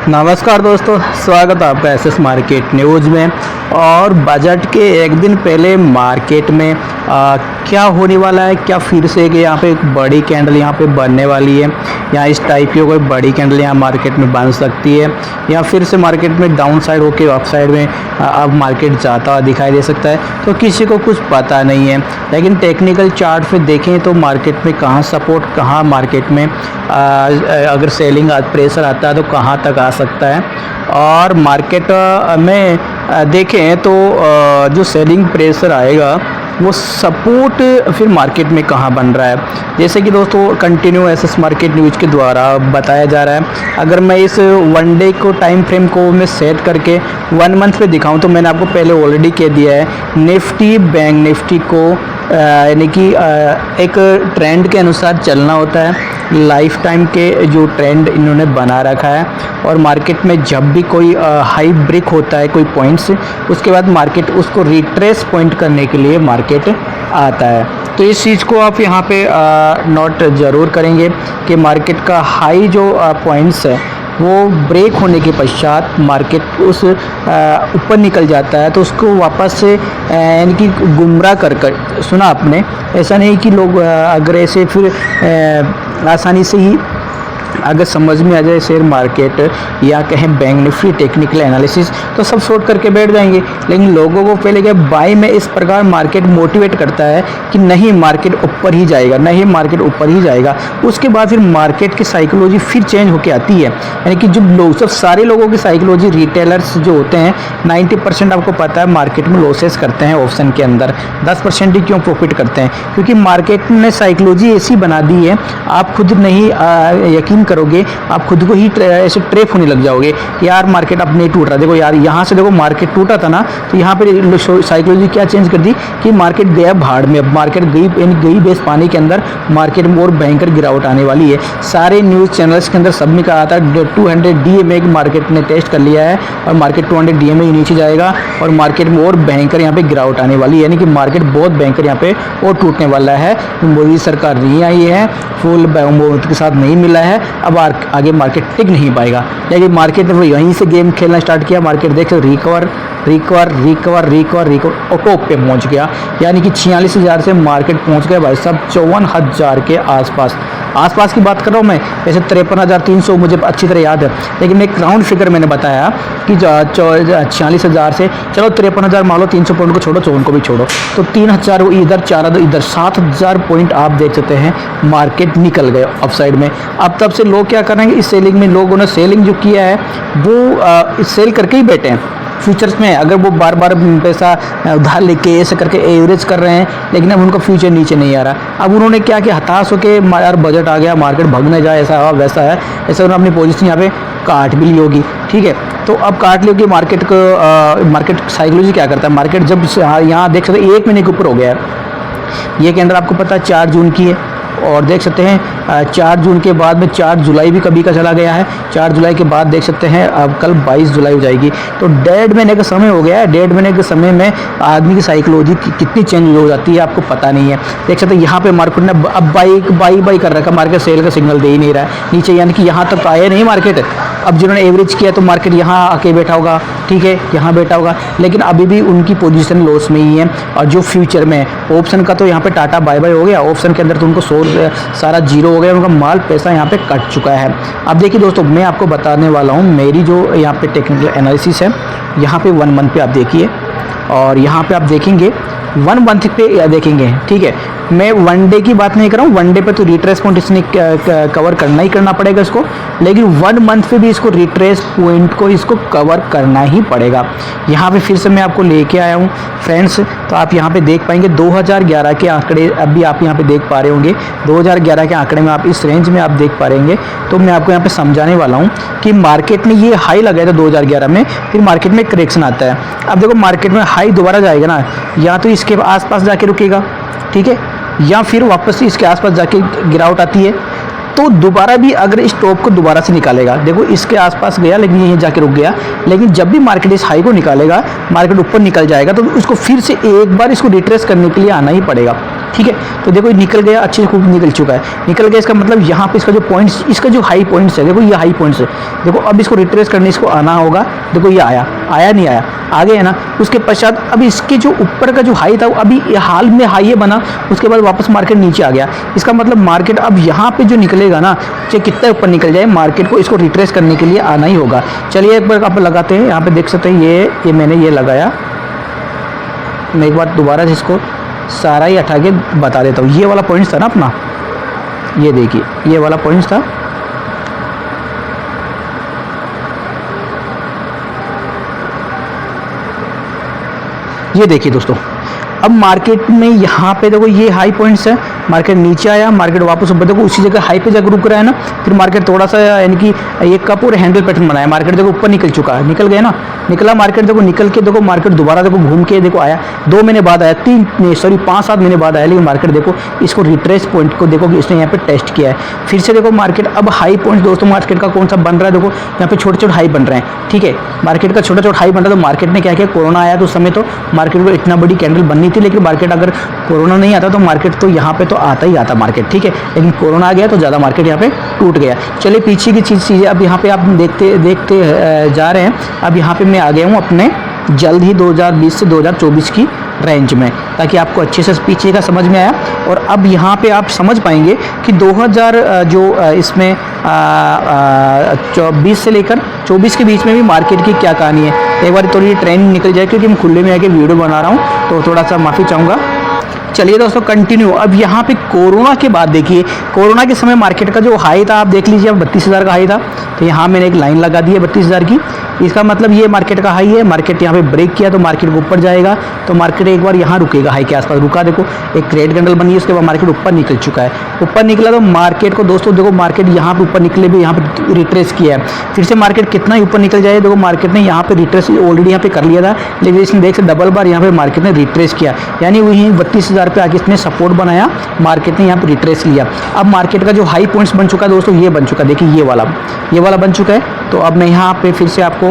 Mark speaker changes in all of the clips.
Speaker 1: नमस्कार दोस्तों, स्वागत है आपका एसएस मार्केट न्यूज़ में। और बजट के एक दिन पहले मार्केट में क्या होने वाला है, क्या फिर से कि यहाँ पे एक बड़ी कैंडल यहाँ पे बनने वाली है, या इस टाइप की कोई बड़ी कैंडल यहाँ मार्केट में बन सकती है, या फिर से मार्केट में डाउन साइड होकर अप साइड में अब मार्केट जाता हुआ दिखाई दे सकता है, तो किसी को कुछ पता नहीं है। लेकिन टेक्निकल चार्ट पे देखें तो मार्केट में कहाँ सपोर्ट, कहाँ मार्केट में अगर सेलिंग प्रेशर आता है तो कहाँ तक आ सकता है। और मार्केट में देखें तो जो सेलिंग प्रेशर आएगा वो सपोर्ट फिर मार्केट में कहाँ बन रहा है। जैसे कि दोस्तों कंटिन्यू एसएस मार्केट न्यूज़ के द्वारा बताया जा रहा है। अगर मैं इस वन डे को टाइम फ्रेम को मैं सेट करके 1 मंथ पे दिखाऊं तो मैंने आपको पहले ऑलरेडी कह दिया है, निफ्टी बैंक निफ्टी को यानी कि एक ट्रेंड के अनुसार चलना होता है। लाइफ टाइम के जो ट्रेंड इन्होंने बना रखा है, और मार्केट में जब भी कोई हाई ब्रेक होता है कोई पॉइंट्स, उसके बाद मार्केट उसको रिट्रेस पॉइंट करने के लिए मार्केट आता है। तो इस चीज़ को आप यहाँ पे नोट ज़रूर करेंगे कि मार्केट का हाई जो पॉइंट्स है वो ब्रेक होने के पश्चात मार्केट उस ऊपर निकल जाता है, तो उसको वापस से यानी कि गुमराह कर सुना आपने, ऐसा नहीं कि लोग अगर ऐसे फिर आसानी से ही अगर समझ में आ जाए शेयर मार्केट या कहें बैंक निफ्टी टेक्निकल एनालिसिस तो सब शॉर्ट करके बैठ जाएंगे। लेकिन लोगों को पहले क्या बाय में इस प्रकार मार्केट मोटिवेट करता है कि नहीं मार्केट ऊपर ही जाएगा, नहीं मार्केट ऊपर ही जाएगा। उसके बाद फिर मार्केट की साइकोलॉजी फिर चेंज होकर आती है, यानी कि जो लोग सब सारे लोगों की साइकोलॉजी, रिटेलर्स जो होते हैं 90% आपको पता है मार्केट में लॉसेस करते हैं ऑप्शन के अंदर, 10% ही क्यों प्रॉफिट करते हैं, क्योंकि मार्केट ने साइकोलॉजी ऐसी बना दी है, आप खुद नहीं यकीन करोगे, आप खुद को ही ऐसे ट्रैप होने लग जाओगे कि यार मार्केट अब नहीं टूट रहा। देखो यार यहाँ से देखो मार्केट टूटा था ना, तो यहाँ पे साइकोलॉजी क्या चेंज कर दी कि मार्केट गया भाड़ में, अब मार्केट गई बेस पानी के अंदर, मार्केट में और भयंकर गिरावट आने वाली है। सारे न्यूज़ चैनल्स के अंदर सब में कहा था 200 DMA की मार्केट ने टेस्ट कर लिया है, और मार्केट 200 DMA नीचे जाएगा, और मार्केट में और भयंकर यहाँ पे गिरावट आने वाली है, यानी कि मार्केट बहुत भयंकर यहाँ पे और टूटने वाला है। मोदी सरकार नहीं आई है, फुल बहुमत के साथ नहीं मिला है, अब आगे मार्केट टिक नहीं पाएगा। लेकिन मार्केट ने यहीं से गेम खेलना स्टार्ट किया, मार्केट देखो रिकवर और टॉप पे पहुंच गया, यानी कि 46,000 से मार्केट पहुंच गया भाई साहब 54,000 के आसपास की बात कर रहा हूँ मैं। वैसे 53,300 मुझे अच्छी तरह याद है, लेकिन एक राउंड फिगर मैंने बताया कि 46,000 से चलो 53,000 मान लो, 300 पॉइंट को छोड़ो, 54 को भी छोड़ो, तो 3,000 इधर, 4,000 इधर, 7,000 पॉइंट आप देख सकते हैं मार्केट निकल गए अपसाइड में। अब तब से लोग क्या करेंगे, इस सेलिंग में लोगों ने सेलिंग जो किया है वो सेल करके ही बैठे हैं फ्यूचर्स में। अगर वो बार बार पैसा उधार लेके ऐसे करके एवरेज कर रहे हैं, लेकिन अब उनका फ्यूचर नीचे नहीं आ रहा। अब उन्होंने क्या किया, हताश होकर यार बजट आ गया, मार्केट भगने जाए, ऐसा है वैसा है, ऐसे उन्होंने अपनी पोजीशन यहाँ पे काट भी ली होगी। ठीक है, तो अब काट ली होगी मार्केट को। मार्केट साइकोलॉजी क्या करता है, मार्केट जब यहाँ देख सकते 1 महीने के ऊपर हो गया है, ये कैंडल आपको पता है 4 जून की है, और देख सकते हैं 4 जून के बाद में 4 जुलाई भी कभी का चला गया है। 4 जुलाई के बाद देख सकते हैं अब कल 22 जुलाई हो जाएगी, तो 1.5 महीने का समय हो गया है। 1.5 महीने के समय में आदमी की साइकोलॉजी कितनी चेंज हो जाती है आपको पता नहीं है। देख सकते हैं यहाँ पे मार्केट ने अब बाई कर रखा, मार्केट सेल का सिग्नल दे ही नहीं रहा है नीचे, यानी कि यहाँ तक तो आया नहीं मार्केट। अब जिन्होंने एवरेज किया तो मार्केट यहाँ आके बैठा होगा, ठीक है, यहाँ बैठा होगा, लेकिन अभी भी उनकी पोजीशन लॉस में ही है। और जो फ्यूचर में ऑप्शन का तो यहाँ पे टाटा बाय बाय हो गया, ऑप्शन के अंदर तो उनको सारा जीरो हो गया, उनका माल पैसा यहाँ पे कट चुका है। अब देखिए दोस्तों, मैं आपको बताने वाला हूँ मेरी जो यहाँ पे टेक्निकल एनालिसिस है, यहाँ पे 1 मंथ पे आप देखिए, और यहाँ पे आप देखेंगे 1 मंथ पे देखेंगे। ठीक है, मैं 1 डे की बात नहीं कर रहा हूँ, 1 डे पे तो रिट्रेस पॉइंट इसने कवर करना ही करना पड़ेगा इसको, लेकिन 1 मंथ पे भी इसको रिट्रेस पॉइंट को इसको कवर करना ही पड़ेगा। यहाँ पे फिर से मैं आपको लेके आया हूँ फ्रेंड्स, तो आप यहाँ पे देख पाएंगे 2011 के आंकड़े अभी आप यहाँ पे देख पा रहे होंगे। 2011 के आंकड़े में आप इस रेंज में आप देख पा रहेंगे, तो मैं आपको यहाँ पे समझाने वाला हूँ कि मार्केट में ये हाई लगाया था 2011 में, फिर मार्केट में करेक्शन आता है। अब देखो मार्केट में हाई दोबारा जाएगा ना, या तो इसके आसपास जाके रुकेगा, ठीक है, या फिर वापस इसके आसपास जाके गिरावट आती है, तो दोबारा भी अगर इस टॉप को दोबारा से निकालेगा, देखो इसके आसपास गया लेकिन यहीं जाके रुक गया, लेकिन जब भी मार्केट इस हाई को निकालेगा, मार्केट ऊपर निकल जाएगा, तो उसको फिर से एक बार इसको रिट्रेस करने के लिए आना ही पड़ेगा। ठीक है। तो देखो ये निकल गया, अच्छे से खूब निकल चुका है, निकल गया। इसका मतलब यहाँ पे इसका जो पॉइंट्स, इसका जो हाई पॉइंट्स है, देखो ये हाई पॉइंट्स है। देखो अब इसको रिट्रेस करने इसको आना होगा। देखो ये आया, आया नहीं आया, आगे है ना। उसके पश्चात अब इसके जो ऊपर का जो हाई था अभी हाल में हाई बना, उसके बाद वापस मार्केट नीचे आ गया। इसका मतलब मार्केट अब यहाँ पे जो निकलेगा ना, चाहे कितना ऊपर निकल जाए, मार्केट को इसको रिट्रेस करने के लिए आना ही होगा। चलिए एक बार आप लगाते हैं, यहाँ पे देख सकते हैं ये मैंने ये लगाया। मैं एक बार दोबारा से इसको सारा ही हटा के बता देता हूँ। ये वाला पॉइंट्स था ना अपना, ये देखिए ये वाला पॉइंट्स था। ये देखिए दोस्तों, अब मार्केट में यहाँ पे देखो ये हाई पॉइंट्स है, मार्केट नीचे आया, मार्केट वापस ऊपर, देखो उसी जगह हाई पे जाकर रुक रहा है ना। फिर मार्केट थोड़ा सा यानी कि एक कप और हैंडल पैटर्न बनाया, मार्केट देखो ऊपर निकल चुका है, निकल गया ना, निकला मार्केट। देखो निकल के देखो मार्केट दोबारा देखो घूम के देखो आया, 2 महीने बाद आया, 5-7 महीने बाद आया, लेकिन मार्केट देखो इसको रिट्रेस पॉइंट को देखो कि इसने यहाँ पे टेस्ट किया है। फिर से देखो मार्केट अब हाई पॉइंट दोस्तों मार्केट का कौन सा बन रहा है, देखो यहाँ पे छोटे छोटे हाई बन रहे हैं, ठीक है। मार्केट का छोटा छोटा हाई बन रहा है। तो मार्केट ने क्या किया, कोरोना आया तो उस समय तो मार्केट को इतना बड़ी कैंडल बननी थी, लेकिन मार्केट अगर कोरोना नहीं आता तो मार्केट तो यहाँ पे तो आता ही आता मार्केट, ठीक है। लेकिन कोरोना आ गया तो ज़्यादा मार्केट यहाँ पे टूट गया। चलिए पीछे की चीज़ें अब यहाँ पे आप देखते जा रहे हैं। अब यहाँ पे मैं आ गया हूँ अपने जल्द ही 2020 से 2024 की रेंज में, ताकि आपको अच्छे से पीछे का समझ में आया। और अब यहाँ पे आप समझ पाएंगे कि 2000 जो इसमें 20 से लेकर 24 के बीच में भी मार्केट की क्या कहानी है। एक बार थोड़ी ट्रेंड निकल जाए, क्योंकि मैं खुले में आके वीडियो बना रहा हूँ तो थोड़ा सा माफ़ी चाहूँगा। चलिए दोस्तों कंटिन्यू। अब यहाँ पे कोरोना के बाद देखिए, कोरोना के समय मार्केट का जो हाई था आप देख लीजिए, अब 32,000 का हाई था। तो यहाँ मैंने एक लाइन लगा दी है 32,000 की। इसका मतलब ये मार्केट का हाई है, मार्केट यहाँ पे ब्रेक किया तो मार्केट को ऊपर जाएगा, तो मार्केट एक बार यहाँ रुकेगा, हाई के आसपास रुका। देखो एक रेड कैंडल बनी है, उसके बाद मार्केट ऊपर निकल चुका है। ऊपर निकला तो मार्केट को दोस्तों देखो मार्केट यहाँ पे ऊपर निकले भी यहाँ पे रिट्रेस किया है। फिर से मार्केट कितना ही ऊपर निकल जाए, देखो मार्केट ने यहाँ पे रिट्रेस ऑलरेडी यहाँ पे कर लिया था, लेकिन इसने देख से डबल बार यहाँ पे मार्केट ने रिट्रेस किया, यानी वही 32,000 पे आके इसने सपोर्ट बनाया, मार्केट ने यहाँ पे रिट्रेस लिया। अब मार्केट का जो हाई पॉइंट्स बन चुका है दोस्तों, ये बन चुका है, देखिए ये वाला बन चुका है। तो अब मैं यहाँ पे फिर से आपको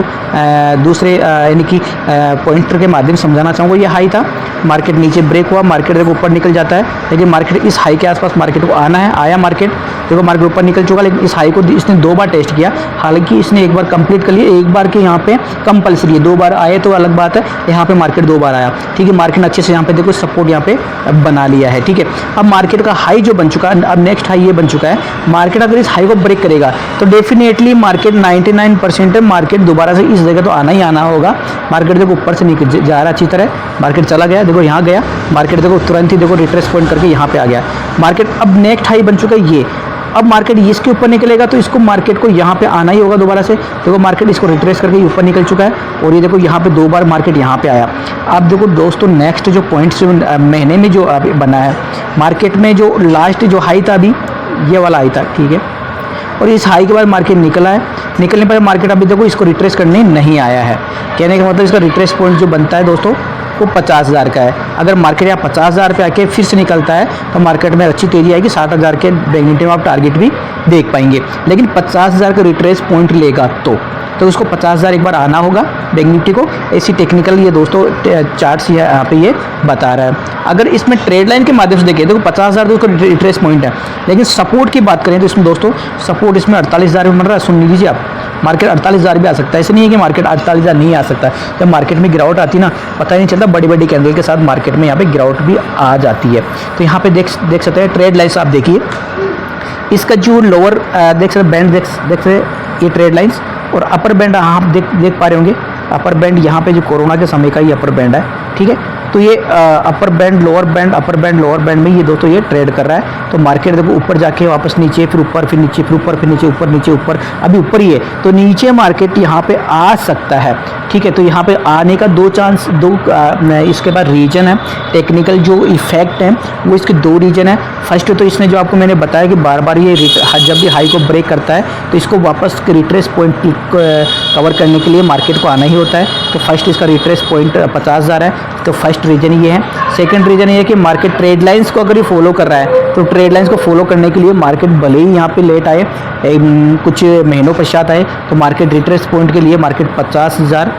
Speaker 1: दूसरे यानी कि पॉइंटर के माध्यम से समझाना चाहूँगा। ये हाई था, मार्केट नीचे ब्रेक हुआ, मार्केट देखो ऊपर निकल जाता है, लेकिन मार्केट इस हाई के आसपास मार्केट को आना है, आया मार्केट, देखो मार्केट ऊपर निकल चुका। लेकिन इस हाई को इसने 2 बार टेस्ट किया, हालांकि इसने एक बार कंप्लीट कर लिया, एक बार के यहाँ पे कंपल्सरी है, 2 बार आए तो अलग बात है, यहाँ पे मार्केट 2 बार आया, ठीक है। मार्केट ने अच्छे से यहाँ पे देखो सपोर्ट यहाँ पे बना लिया है, ठीक है। अब मार्केट का हाई जो बन चुका है, अब नेक्स्ट हाई ये बन चुका है। मार्केट अगर इस हाई को ब्रेक करेगा तो डेफिनेटली मार्केट 99% है, मार्केट दोबारा से इस जगह तो आना ही आना होगा। मार्केट देखो ऊपर से निकल जा रहा है अच्छी तरह, मार्केट चला गया, देखो यहाँ गया, मार्केट देखो तुरंत ही देखो रिट्रेस पॉइंट करके यहाँ पे आ गया मार्केट। अब नेक्स्ट हाई बन चुका है ये, अब मार्केट इसके ऊपर निकलेगा तो इसको मार्केट को यहाँ पे आना ही होगा दोबारा से। देखो मार्केट इसको रिट्रेस करके ऊपर निकल चुका है, और ये देखो यहाँ पे 2 बार मार्केट यहाँ पे आया। अब देखो दोस्तों नेक्स्ट जो पॉइंट्स महीने में जो अभी बना है मार्केट में, जो लास्ट जो हाई था अभी ये वाला हाई था, ठीक है। और इस हाई के बाद मार्केट निकला है, निकलने पर मार्केट अभी देखो इसको रिट्रेस करने नहीं आया है। कहने का मतलब इसका रिट्रेस पॉइंट जो बनता है दोस्तों वो 50,000 का है। अगर मार्केट यहाँ 50,000 पे आके फिर से निकलता है तो मार्केट में अच्छी तेजी आएगी, 60,000 के बैंक निफ्टी में आप टारगेट भी देख पाएंगे। लेकिन 50,000 का रिट्रेस पॉइंट लेगा तो उसको 50,000 एक बार आना होगा बैंक निफ्टी को। ऐसी टेक्निकल ये दोस्तों चार्ट्स यहाँ पे ये बता रहा है। अगर इसमें ट्रेड लाइन के माध्यम से देखिए, देखो 50,000 दोस्तों रिट्रेस पॉइंट है, लेकिन सपोर्ट की बात करें तो इसमें दोस्तों सपोर्ट इसमें 48,000 में बन रहा है। सुन लीजिए आप, मार्केट 48,000 भी आ सकता है, ऐसे नहीं है कि मार्केट 48,000 नहीं आ सकता। जब मार्केट में गिरावट आती ना, पता ही नहीं चलता, बड़ी बड़ी कैंडल के साथ मार्केट में यहाँ पे गिरावट भी आ जाती है। तो यहाँ पे देख सकते हैं ट्रेड लाइन्स आप देखिए, इसका जो लोअर देख सकते बैंड देख सकते ये ट्रेड लाइन्स, और अपर बैंड आप देख पा रहे होंगे। अपर बैंड यहाँ पे जो कोरोना के समय का ये अपर बैंड है, ठीक है। तो ये upper band lower band, upper band lower band में ये दोस्तों ये ट्रेड कर रहा है। तो मार्केट देखो ऊपर जाके वापस नीचे, फिर ऊपर, फिर नीचे, फिर ऊपर, फिर नीचे, ऊपर नीचे ऊपर, अभी ऊपर ही है, तो नीचे मार्केट यहाँ पे आ सकता है, ठीक है। तो यहाँ पे आने का 2 चांस, इसके बाद रीजन है, टेक्निकल जो इफेक्ट है वो इसके 2 रीजन है। फर्स्ट तो इसने जो आपको मैंने बताया कि बार बार ये जब भी हाई को ब्रेक करता है तो इसको वापस रिट्रेस पॉइंट कवर करने के लिए मार्केट को आना ही होता है। तो फर्स्ट इसका रिट्रेस पॉइंट 50,000 है, तो फर्स्ट रीजन ये है। सेकंड रीजन ये है कि मार्केट ट्रेड लाइंस को अगर ये फॉलो कर रहा है तो ट्रेड लाइंस को फॉलो करने के लिए मार्केट भले ही यहाँ पे लेट आए, कुछ महीनों पश्चात आए, तो मार्केट रिट्रेस पॉइंट के लिए मार्केट 50,000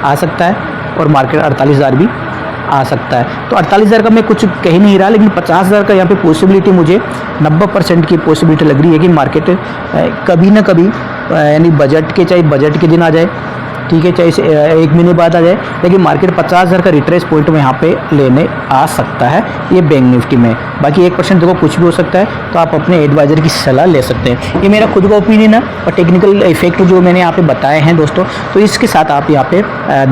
Speaker 1: आ सकता है और मार्केट 48,000 भी आ सकता है। तो 48,000 का मैं कुछ कह नहीं रहा, लेकिन 50,000 का यहाँ पे पॉसिबिलिटी मुझे 90% की पॉसिबिलिटी लग रही है कि मार्केट कभी ना कभी यानी बजट के, चाहे बजट के दिन आ जाए, ठीक है, चाहे 1 महीने बाद आ जाए, लेकिन मार्केट 50,000 का रिट्रेस पॉइंट में यहाँ पे लेने आ सकता है ये बैंक निफ्टी में। बाकी 1% देखो कुछ भी हो सकता है, तो आप अपने एडवाइजर की सलाह ले सकते हैं। ये मेरा खुद का ओपिनियन है और टेक्निकल इफेक्ट जो मैंने यहाँ पे बताए हैं दोस्तों, तो इसके साथ आप यहाँ पे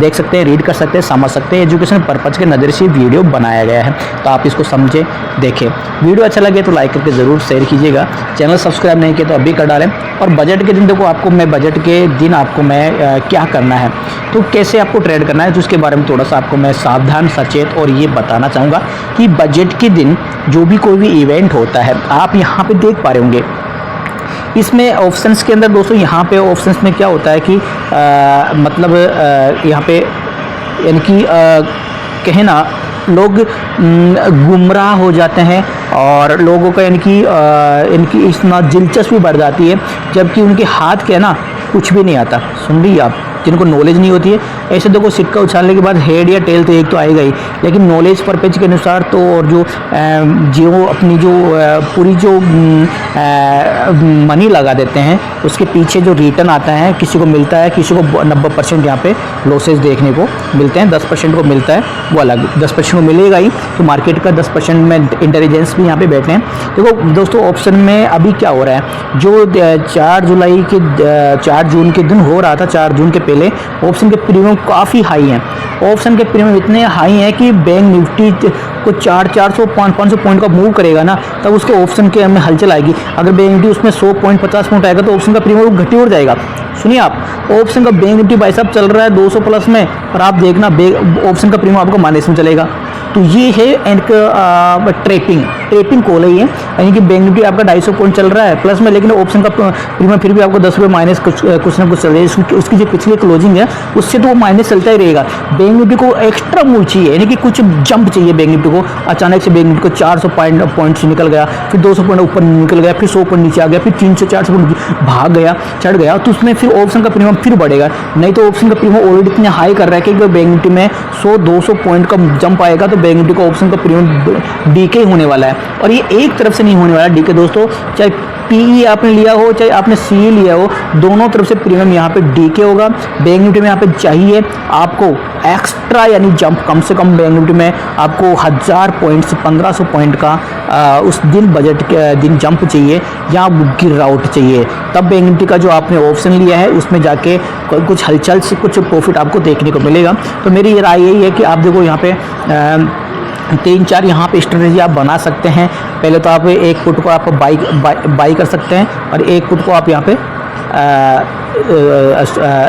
Speaker 1: देख सकते हैं, रीड कर सकते हैं, समझ सकते हैं। एजुकेशन पर्पज़ के नज़र से वीडियो बनाया गया है, तो आप इसको समझें, देखें। वीडियो अच्छा लगे तो लाइक करके ज़रूर शेयर कीजिएगा। चैनल सब्सक्राइब नहीं किया तो अभी कर डालें। और बजट के दिन देखो, आपको मैं बजट के दिन आपको मैं क्या करना है, तो कैसे आपको ट्रेड करना है, तो उसके बारे में थोड़ा सा आपको मैं सावधान, सचेत और ये बताना चाहूँगा कि बजट के दिन जो भी कोई भी इवेंट होता है, आप यहाँ पे देख पा रहे होंगे इसमें ऑप्शंस के अंदर दोस्तों, यहाँ पे ऑप्शंस में क्या होता है कि मतलब यहाँ पे यानी कि कहे ना, लोग गुमराह हो जाते हैं और लोगों का यानी कि इनकी इतना दिलचस्पी बढ़ जाती है, जबकि उनके हाथ के ना कुछ भी नहीं आता। सुन रही आप, जिनको नॉलेज नहीं होती है, ऐसे देखो सिक्का उछालने के बाद हेड या टेल तो एक तो आएगा ही, लेकिन नॉलेज पर्पज के अनुसार तो, और जो अपनी जो पूरी जो मनी लगा देते हैं, उसके पीछे जो रिटर्न आता है, किसी को मिलता है, किसी को 90% यहाँ पे लॉसेज देखने को मिलते हैं, 10% को मिलता है, वो अलग 10% को मिलेगा ही। तो मार्केट का 10% में इंटेलिजेंस भी यहाँ पे बैठे हैं। देखो दोस्तों, ऑप्शन में अभी क्या हो रहा है, जो 4 जून के दिन हो रहा था, 4 जून के पहले ऑप्शन के प्रीमियम काफ़ी हाई हैं। ऑप्शन के प्रीमियम इतने हाई हैं कि बैंक निफ्टी को 400-500 पॉइंट का मूव करेगा ना, तब उसके ऑप्शन के हमें हलचल आएगी। अगर बैंक निफ्टी उसमें 100 पॉइंट 50 पॉइंट आएगा तो ऑप्शन का प्रीमियम घटी उड़ जाएगा। सुनिए आप, ऑप्शन का बैंक निफ्टी भाई साहब चल रहा है 200 प्लस में, और आप देखना ऑप्शन का प्रीमियम आपको माइनस में चलेगा। तो ये है एक ट्रेपिंग कॉल है ये, यानी कि बैंक निफ्टी आपका 250 पॉइंट चल रहा है प्लस में, लेकिन ऑप्शन का प्रीमियम फिर भी आपको 10 रुपये माइनस कुछ ना कुछ चल रहा है। उसकी जो पिछली क्लोजिंग है उससे तो वो माइनस चलता ही रहेगा। बैंक निफ्टी को एक्स्ट्रा मूव चाहिए, यानी कि कुछ जंप चाहिए बैंक निफ्टी को। अचानक से बैंक निफ्टी को 400 पॉइंट से निकल गया, फिर 200 पॉइंट ऊपर निकल गया, फिर 100 पॉइंट नीचे आ गया, फिर 300-400 पॉइंट भाग गया, चढ़ गया, तो उसमें फिर ऑप्शन का प्रीमियम फिर बढ़ेगा। नहीं तो ऑप्शन का प्रीमियम ऑलरेडी इतने हाई कर रहा है कि बैंक निफ्टी में 100-200 पॉइंट का जंप आएगा तो बैंक निफ्टी का ऑप्शन का प्रीमियम डीके होने वाला है। और ये एक तरफ से नहीं होने वाला डीके दोस्तों, चाहे पीई आपने लिया हो, चाहे आपने सीई लिया हो, दोनों तरफ से प्रीमियम यहाँ पे डीके होगा। बैंक निफ्टी में यहाँ पे चाहिए आपको एक्स्ट्रा, यानी जंप कम से कम बैंक निफ्टी में आपको 1000 पॉइंट से 1500 पॉइंट का उस दिन बजट के दिन जंप चाहिए या गिरावट चाहिए, तब बैंक निफ्टी का जो आपने ऑप्शन लिया है उसमें जाके कुछ हलचल से कुछ प्रॉफिट आपको देखने को मिलेगा। तो मेरी राय यही है कि आप देखो यहाँ पे 3-4 यहाँ पे स्ट्रेटेजी आप बना सकते हैं। पहले तो आप एक पुट को आप बाई कर सकते हैं, और एक पुट को आप यहाँ पे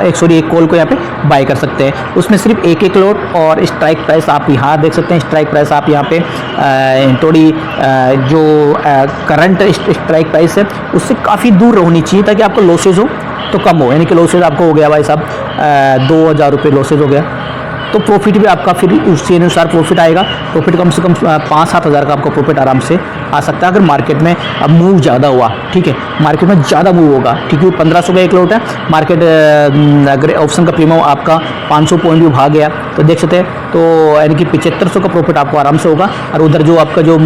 Speaker 1: एक कॉल को यहाँ पे बाई कर सकते हैं। उसमें सिर्फ एक लॉट, और स्ट्राइक प्राइस आप यहाँ देख सकते हैं। स्ट्राइक प्राइस आप यहाँ पे थोड़ी जो करंट स्ट्राइक प्राइस है उससे काफ़ी दूर होनी चाहिए, ताकि आपको लॉसेज हो तो कम हो। यानी कि लॉसेज आपको हो गया भाई साहब 2000 रुपये लॉसेज हो गया, तो प्रॉफिट भी आपका फिर उसी अनुसार प्रॉफिट आएगा। प्रॉफिट कम से कम 5-7 हज़ार का आपको प्रॉफिट आराम से आ सकता है, अगर मार्केट में अब मूव ज़्यादा हुआ। ठीक है, मार्केट में ज़्यादा मूव होगा, क्योंकि 1500 का एक लॉट है मार्केट। अगर ऑप्शन का प्रीमियम आपका 500 पॉइंट भी भाग गया तो देख सकते हैं, तो यानी कि 7500 का प्रॉफिट आपको आराम से होगा। और उधर जो आपका जो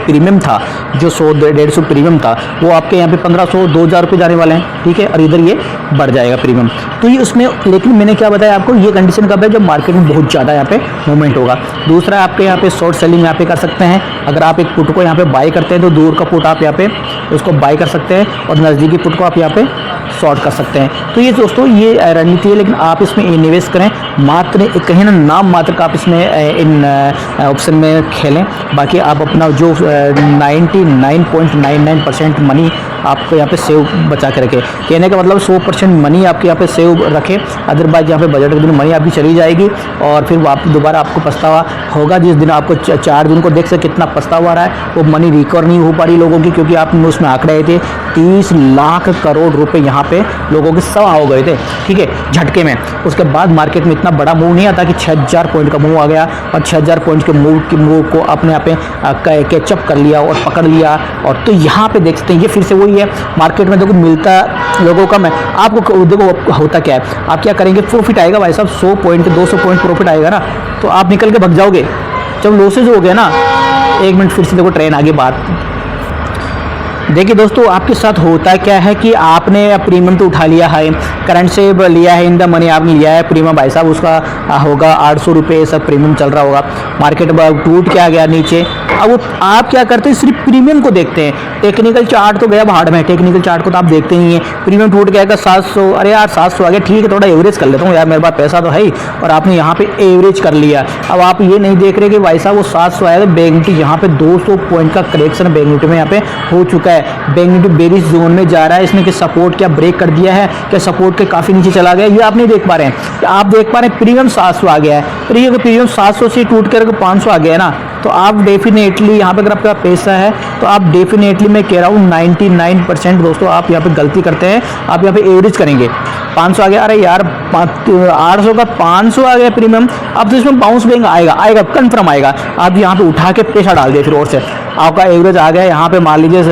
Speaker 1: प्रीमियम था, जो 100-150 प्रीमियम था, वो आपके यहाँ पे 1500-2000 रुपये जाने वाले हैं। ठीक है, और इधर ये बढ़ जाएगा प्रीमियम। तो ये उसमें, लेकिन मैंने क्या बताया आपको, ये कंडीशन कब है, जब मार्केट में बहुत ज़्यादा यहाँ पे मूवमेंट होगा। दूसरा, आपके यहाँ पे शॉर्ट सेलिंग यहाँ पे कर सकते हैं। अगर आप एक पुट को यहाँ पे बाई करते हैं तो दूर का पुट आप यहाँ पे उसको बाई कर सकते हैं, और नज़दीकी पुट को आप यहाँ पे शॉर्ट कर सकते हैं। तो ये दोस्तों ये रणनीति है, लेकिन आप इसमें इन्वेस्ट करें मात्र कहीं ना नाम मात्र का आप इसमें इन ऑप्शन में खेलें। बाकी आप अपना जो 99.99% मनी आपको यहाँ पे सेव बचा के रखें। कहने का मतलब 100% मनी आपके यहाँ पे सेव रखें, अदरवाइज यहाँ पे बजट के दिन मनी आपकी चली जाएगी, और फिर दोबारा आपको पछतावा होगा। जिस दिन आपको 4 दिन को देख से कितना पछतावा आ रहा है, वो मनी रिकवर नहीं हो पा रही लोगों की, क्योंकि आपने उसमें आंकड़े आए थे 30 लाख करोड़ रुपए यहाँ पे लोगों के सवा हो गए थे। ठीक है, झटके में। उसके बाद मार्केट में इतना बड़ा मूव नहीं आता कि 6000 पॉइंट का मूव आ गया, और 6000 पॉइंट के मूव को अपने यहाँ पे कैचअप कर लिया और पकड़ लिया। और तो यहाँ पे देख सकते हैं, ये फिर से वही है मार्केट में देखो मिलता लोगों का। मैं आपको देखो होता क्या है, आप क्या करेंगे, प्रॉफिट आएगा भाई साहब 100 पॉइंट 200 पॉइंट प्रॉफिट आएगा ना, तो आप निकल के भग जाओगे। जब लॉसेज हो गया ना, 1 मिनट फिर से देखो ट्रेन आगे बात। देखिए दोस्तों, आपके साथ होता क्या है कि आपने प्रीमियम तो उठा लिया है, करंट से लिया है, इन द मनी आपने लिया है प्रीमियम, भाई साहब उसका होगा 800 रुपये सब प्रीमियम चल रहा होगा, मार्केट टूट के आ गया नीचे। अब वो आप क्या करते हैं, सिर्फ प्रीमियम को देखते हैं, टेक्निकल चार्ट तो गया भाड़ में, टेक्निकल चार्ट को तो आप देखते ही हैं। प्रीमियम टूट गया 700, अरे यार 700 आ गया, ठीक है थोड़ा एवरेज कर लेता हूँ यार, मेरे पास पैसा तो है ही, और आपने यहाँ पे एवरेज कर लिया। अब आप ये नहीं देख रहे कि भाई साहब वो 700 आया, बैंक निफ्टी यहाँ पे 200 पॉइंट का करेक्शन बैंक निफ्टी में यहाँ पे हो चुका है। बैंक निफ्टी बेरिश जोन में जा रहा है, इसने कि सपोर्ट क्या ब्रेक कर दिया है, क्या सपोर्ट के काफ़ी नीचे चला गया, ये आप नहीं देख पा रहे हैं। आप देख पा रहे हैं प्रीमियम 700 आ गया है, प्रीमियम 700 से टूट कर 500 आ गया है ना, तो आप डेफिनेटली यहाँ पे अगर आपका पैसा है तो आप डेफिनेटली मैं कह रहा हूँ 99% दोस्तों आप यहाँ पे गलती करते हैं। आप यहाँ पे एवरेज करेंगे, 500 आ गया, अरे यार 800 का 500 आ गया प्रीमियम, अब तो इसमें बाउंस बैक आएगा कंफर्म आएगा। आप यहाँ पे उठा के पैसा डाल दिए, फिर और से आपका एवरेज आ गया। यहाँ पे मान लीजिए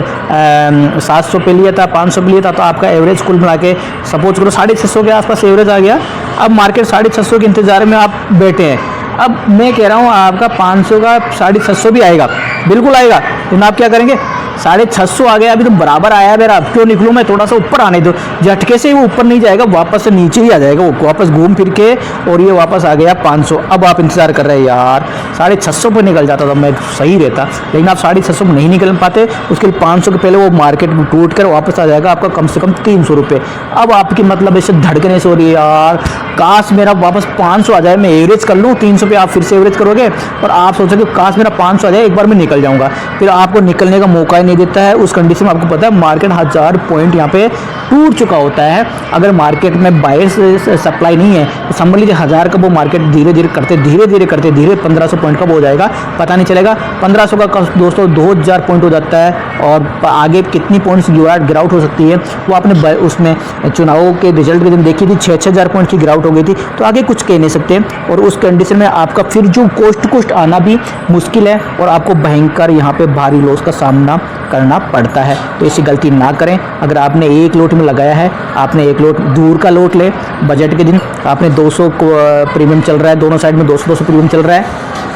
Speaker 1: 700 पे लिया था, 500 पे लिया था, तो आपका एवरेज कुल मिला के सपोज करो 650 के आसपास एवरेज आ गया। अब मार्केट 650 के इंतजार में आप बैठे हैं। अब मैं कह रहा हूँ आपका 500 का 650 भी आएगा, बिल्कुल आएगा, लेकिन आप क्या करेंगे, 650 आ गया, अभी तो बराबर आया है मेरा, अब क्यों निकलूँ मैं, थोड़ा सा ऊपर आने दो। झटके से वो ऊपर नहीं जाएगा, वापस से नीचे ही आ जाएगा, वो वापस घूम फिर के, और ये वापस आ गया 500। अब आप इंतजार कर रहे हैं यार 650 पर निकल जाता तो मैं सही रहता, लेकिन आप 650 पर नहीं निकल पाते, उसके लिए 500 के पहले वो मार्केट में टूट कर वापस आ जाएगा आपका कम से कम 300 रुपये। अब आपकी मतलब ऐसे धड़कने से हो रही है यार, काश मेरा वापस 500 आ जाए, मैं एवरेज कर लूँ 300 पे, आप फिर से एवरेज करोगे और आप सोचोगे काश मेरा 500 आ जाए, एक बार मैं निकल जाऊँगा, फिर आपको निकलने का मौका ही नहीं देता है। उस कंडीशन में आपको पता है मार्केट 1000 पॉइंट यहाँ पे टूट चुका होता है। अगर मार्केट में बायर्स सप्लाई नहीं है तो समझ लीजिए 1000 का वो मार्केट धीरे धीरे करते 1500 पॉइंट का हो जाएगा, पता नहीं चलेगा। 1500 का दोस्तों 2000 पॉइंट हो जाता है, और आगे कितनी पॉइंट्स गिरावट हो सकती है वो आपने उसमें चुनावों के रिजल्ट के दिन देखी थी, 6,000 पॉइंट की गिरावट हो गई थी, तो आगे कुछ कह नहीं सकते। और उस कंडीशन में आपका फिर जो कोस्ट आना भी मुश्किल है, और आपको भयंकर यहाँ पे भारी लॉस का सामना करना पड़ता है। तो ऐसी गलती ना करें। अगर आपने एक लोट में लगाया है, आपने एक लोट दूर का लोट ले, बजट के दिन आपने 200 प्रीमियम चल रहा है, दोनों साइड में 200 प्रीमियम चल रहा है।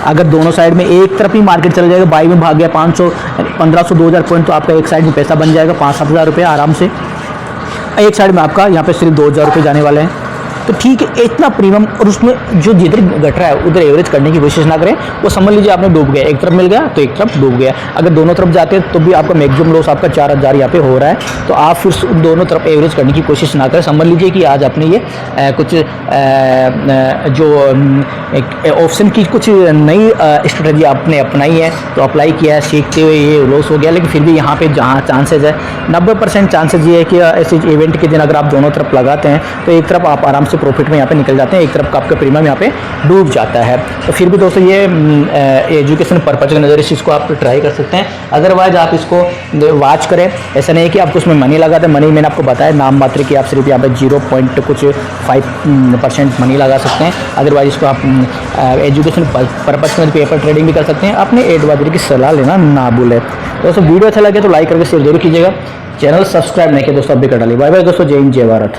Speaker 1: अगर दोनों साइड में एक तरफ ही मार्केट चला जाएगा, बाई में भाग गया 500 1500 2000 पॉइंट, तो आपका एक साइड में पैसा बन जाएगा 5-7 हज़ार रुपये आराम से। एक साइड में आपका यहाँ पे सिर्फ 2000 रुपये जाने वाले हैं, तो ठीक है इतना प्रीमियम। और उसमें जो जिधर घट रहा है उधर एवरेज करने की कोशिश ना करें, वो समझ लीजिए आपने डूब गया, एक तरफ मिल गया तो एक तरफ डूब गया। अगर दोनों तरफ जाते हैं तो भी आपका मैक्सिमम लॉस आपका 4000 यहाँ पे हो रहा है, तो आप फिर दोनों तरफ एवरेज करने की कोशिश ना करें। समझ लीजिए कि आज आपने ये कुछ जो ऑप्शन की कुछ नई स्ट्रेटजी आपने अपनाई है, तो अप्लाई किया है, सीखते हुए ये लॉस हो गया, लेकिन फिर भी यहाँ पे जहाँ चांसेज है 90% चांसेज ये है कि ऐसे इवेंट के दिन अगर आप दोनों तरफ लगाते हैं तो एक तरफ आप आराम से प्रॉफिट में यहाँ पे निकल जाते हैं, एक तरफ का आपका प्रीमियम यहाँ पे डूब जाता है। तो फिर भी दोस्तों ये एजुकेशन पर्पज के नज़रिए से इसको आप ट्राई कर सकते हैं। अदरवाइज आप इसको वॉच करें, ऐसा नहीं है कि आपको उसमें मनी लगाते हैं। मनी मैंने आपको बताया नाम मात्र कि आप सिर्फ यहाँ पे 0.5% मनी लगा सकते हैं। अदरवाइज इसको आप एजुकेशन पर्पज में पेपर ट्रेडिंग भी कर सकते हैं। अपने एडवाइजरी की सलाह लेना ना भूलें। दोस्तों वीडियो अच्छा लगे तो लाइक करके शेयर जरूर कीजिएगा। चैनल सब्सक्राइब नहीं किया दोस्तों अभी कर डालिए। बाय बाय दोस्तों, जय हिंद जय भारत।